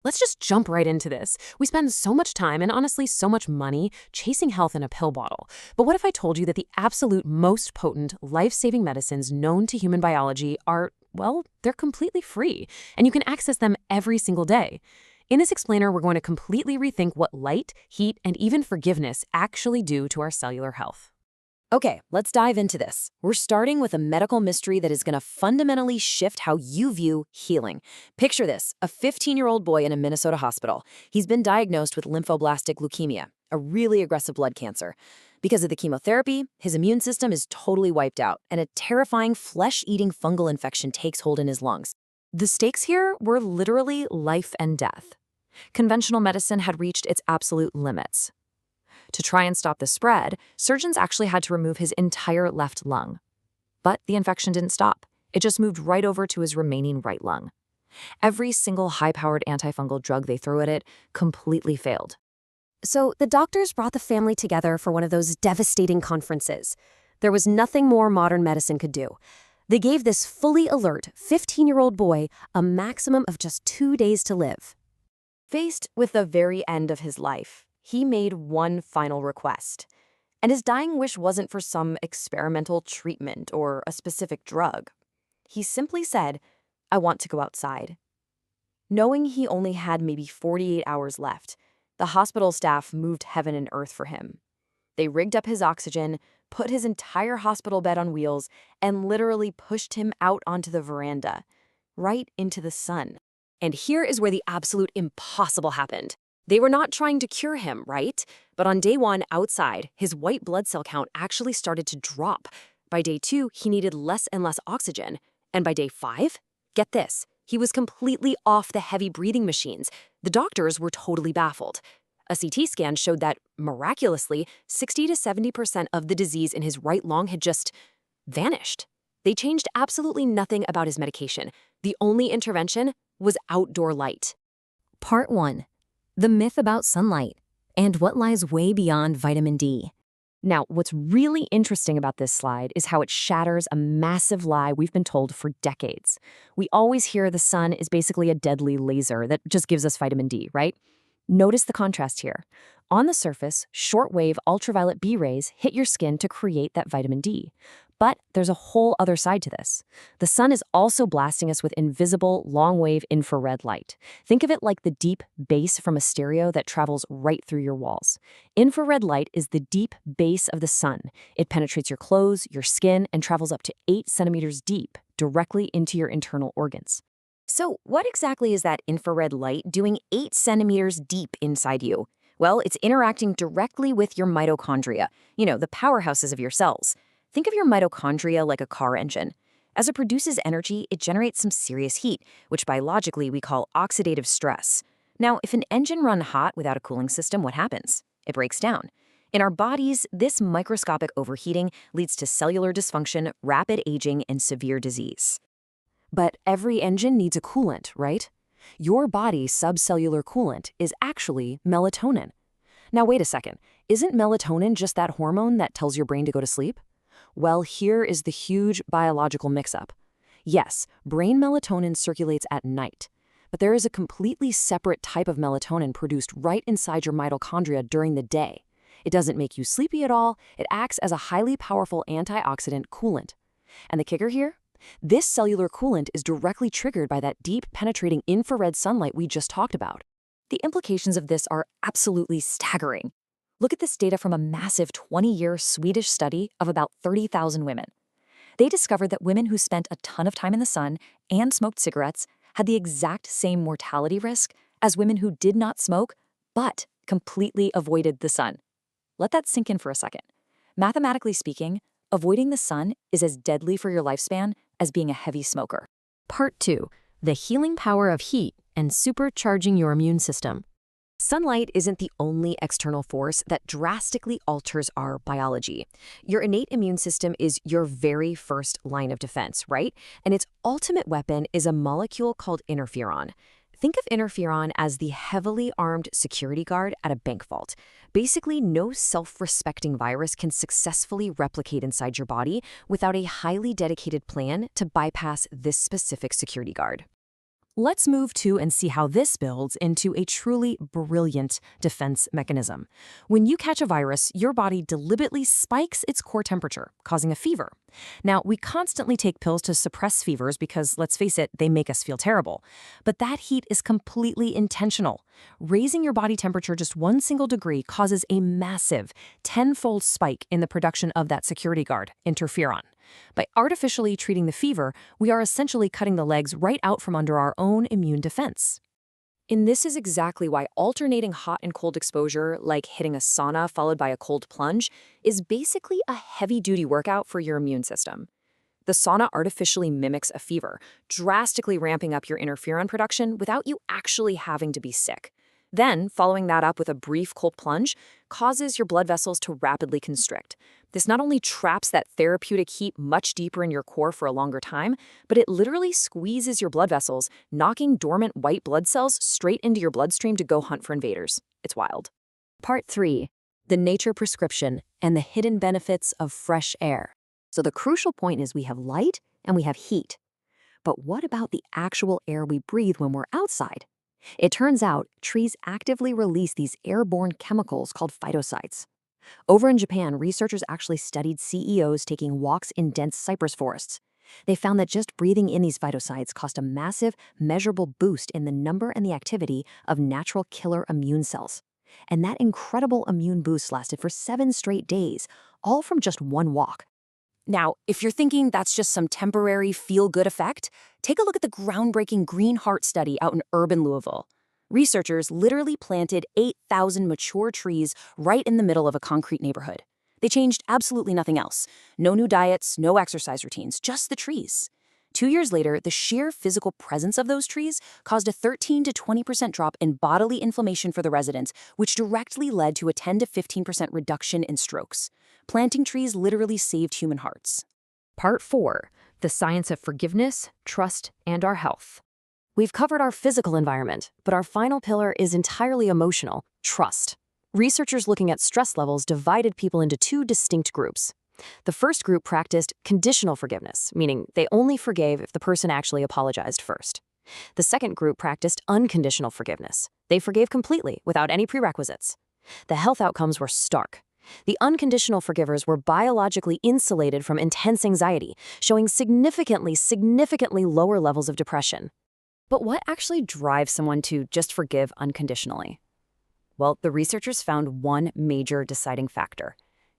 Let's just jump right into this. We spend so much time and honestly so much money chasing health in a pill bottle. But what if I told you that the absolute most potent, life-saving medicines known to human biology are, well, they're completely free, and you can access them every single day? In this explainer, we're going to completely rethink what light, heat, and even forgiveness actually do to our cellular health. Okay, let's dive into this. We're starting with a medical mystery that is going to fundamentally shift how you view healing. Picture this, a 15-year-old boy in a Minnesota hospital. He's been diagnosed with lymphoblastic leukemia, a really aggressive blood cancer. Because of the chemotherapy, his immune system is totally wiped out, and a terrifying flesh-eating fungal infection takes hold in his lungs. The stakes here were literally life and death. Conventional medicine had reached its absolute limits. To try and stop the spread, surgeons actually had to remove his entire left lung. But the infection didn't stop. It just moved right over to his remaining right lung. Every single high-powered antifungal drug they threw at it completely failed. So the doctors brought the family together for one of those devastating conferences. There was nothing more modern medicine could do. They gave this fully alert 15-year-old boy a maximum of just 2 days to live. Faced with the very end of his life, he made one final request. And his dying wish wasn't for some experimental treatment or a specific drug. He simply said, "I want to go outside." Knowing he only had maybe 48 hours left, the hospital staff moved heaven and earth for him. They rigged up his oxygen, put his entire hospital bed on wheels, and literally pushed him out onto the veranda, right into the sun. And here is where the absolute impossible happened. They were not trying to cure him, right? But on day 1, outside, his white blood cell count actually started to drop. By day 2, he needed less and less oxygen. And by day 5, get this, he was completely off the heavy breathing machines. The doctors were totally baffled. A CT scan showed that, miraculously, 60 to 70% of the disease in his right lung had just vanished. They changed absolutely nothing about his medication. The only intervention was outdoor light. Part 1. The myth about sunlight and what lies way beyond vitamin D. Now, what's really interesting about this slide is how it shatters a massive lie we've been told for decades. We always hear the sun is basically a deadly laser that just gives us vitamin D, right? Notice the contrast here. On the surface, shortwave ultraviolet B rays hit your skin to create that vitamin D. But there's a whole other side to this. The sun is also blasting us with invisible, long-wave infrared light. Think of it like the deep bass from a stereo that travels right through your walls. Infrared light is the deep base of the sun. It penetrates your clothes, your skin, and travels up to 8 centimeters deep, directly into your internal organs. So what exactly is that infrared light doing 8 centimeters deep inside you? Well, it's interacting directly with your mitochondria, the powerhouses of your cells. Think of your mitochondria like a car engine. As it produces energy, it generates some serious heat, which biologically we call oxidative stress. Now, if an engine runs hot without a cooling system, what happens? It breaks down. In our bodies, this microscopic overheating leads to cellular dysfunction, rapid aging, and severe disease. But every engine needs a coolant, right? Your body's subcellular coolant is actually melatonin. Now wait a second, isn't melatonin just that hormone that tells your brain to go to sleep? Well, here is the huge biological mix-up. Yes, brain melatonin circulates at night, but there is a completely separate type of melatonin produced right inside your mitochondria during the day. It doesn't make you sleepy at all, it acts as a highly powerful antioxidant coolant. And the kicker here? This cellular coolant is directly triggered by that deep, penetrating infrared sunlight we just talked about. The implications of this are absolutely staggering. Look at this data from a massive 20-year Swedish study of about 30,000 women. They discovered that women who spent a ton of time in the sun and smoked cigarettes had the exact same mortality risk as women who did not smoke but completely avoided the sun. Let that sink in for a second. Mathematically speaking, avoiding the sun is as deadly for your lifespan as being a heavy smoker. Part 2. The healing power of heat and supercharging your immune system. Sunlight isn't the only external force that drastically alters our biology. Your innate immune system is your very first line of defense, right? And its ultimate weapon is a molecule called interferon. Think of interferon as the heavily armed security guard at a bank vault. Basically, no self-respecting virus can successfully replicate inside your body without a highly dedicated plan to bypass this specific security guard. Let's move to and see how this builds into a truly brilliant defense mechanism. When you catch a virus, your body deliberately spikes its core temperature, causing a fever. Now, we constantly take pills to suppress fevers because, let's face it, they make us feel terrible. But that heat is completely intentional. Raising your body temperature just 1 single degree causes a massive, tenfold spike in the production of that security guard, interferon. By artificially treating the fever, we are essentially cutting the legs right out from under our own immune defense. And this is exactly why alternating hot and cold exposure, like hitting a sauna followed by a cold plunge, is basically a heavy-duty workout for your immune system. The sauna artificially mimics a fever, drastically ramping up your interferon production without you actually having to be sick. Then, following that up with a brief cold plunge, causes your blood vessels to rapidly constrict. This not only traps that therapeutic heat much deeper in your core for a longer time, but it literally squeezes your blood vessels, knocking dormant white blood cells straight into your bloodstream to go hunt for invaders. It's wild. Part 3. The nature prescription and the hidden benefits of fresh air. So the crucial point is we have light and we have heat. But what about the actual air we breathe when we're outside? It turns out trees actively release these airborne chemicals called phytocytes. Over in Japan, researchers actually studied CEOs taking walks in dense cypress forests. They found that just breathing in these phytocytes caused a massive, measurable boost in the number and the activity of natural killer immune cells. And that incredible immune boost lasted for 7 straight days, all from just one walk. Now, if you're thinking that's just some temporary feel-good effect, take a look at the groundbreaking Green Heart study out in urban Louisville. Researchers literally planted 8,000 mature trees right in the middle of a concrete neighborhood. They changed absolutely nothing else. No new diets, no exercise routines, just the trees. 2 years later, the sheer physical presence of those trees caused a 13 to 20% drop in bodily inflammation for the residents, which directly led to a 10 to 15% reduction in strokes. Planting trees literally saved human hearts. Part 4. The science of forgiveness, trust, and our health. We've covered our physical environment, but our final pillar is entirely emotional: trust. Researchers looking at stress levels divided people into 2 distinct groups. The first group practiced conditional forgiveness, meaning they only forgave if the person actually apologized first. The second group practiced unconditional forgiveness. They forgave completely, without any prerequisites. The health outcomes were stark. The unconditional forgivers were biologically insulated from intense anxiety, showing significantly lower levels of depression. But what actually drives someone to just forgive unconditionally? Well, the researchers found one major deciding factor.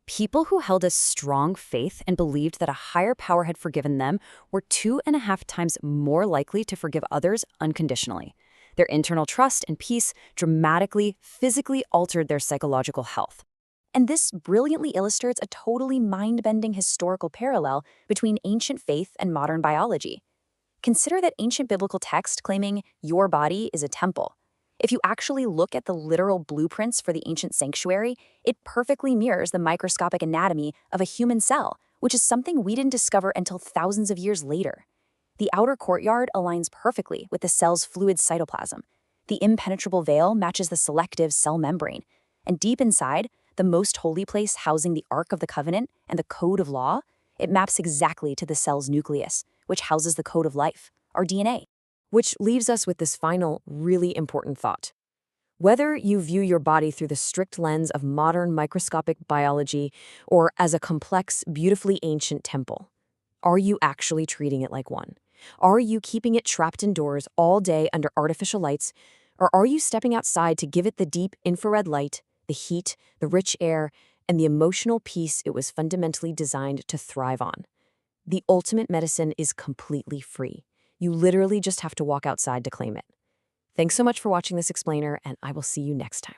People who held a strong faith and believed that a higher power had forgiven them were 2.5 times more likely to forgive others unconditionally. Their internal trust and peace dramatically, physically altered their psychological health. And this brilliantly illustrates a totally mind-bending historical parallel between ancient faith and modern biology. Consider that ancient biblical text claiming your body is a temple. If you actually look at the literal blueprints for the ancient sanctuary, it perfectly mirrors the microscopic anatomy of a human cell, which is something we didn't discover until thousands of years later. The outer courtyard aligns perfectly with the cell's fluid cytoplasm. The impenetrable veil matches the selective cell membrane. And deep inside, the most holy place housing the Ark of the Covenant and the Code of Law, it maps exactly to the cell's nucleus, which houses the code of life, our DNA. Which leaves us with this final, really important thought. Whether you view your body through the strict lens of modern microscopic biology or as a complex, beautifully ancient temple, are you actually treating it like one? Are you keeping it trapped indoors all day under artificial lights, or are you stepping outside to give it the deep infrared light, the heat, the rich air, and the emotional peace it was fundamentally designed to thrive on? The ultimate medicine is completely free. You literally just have to walk outside to claim it. Thanks so much for watching this explainer, and I will see you next time.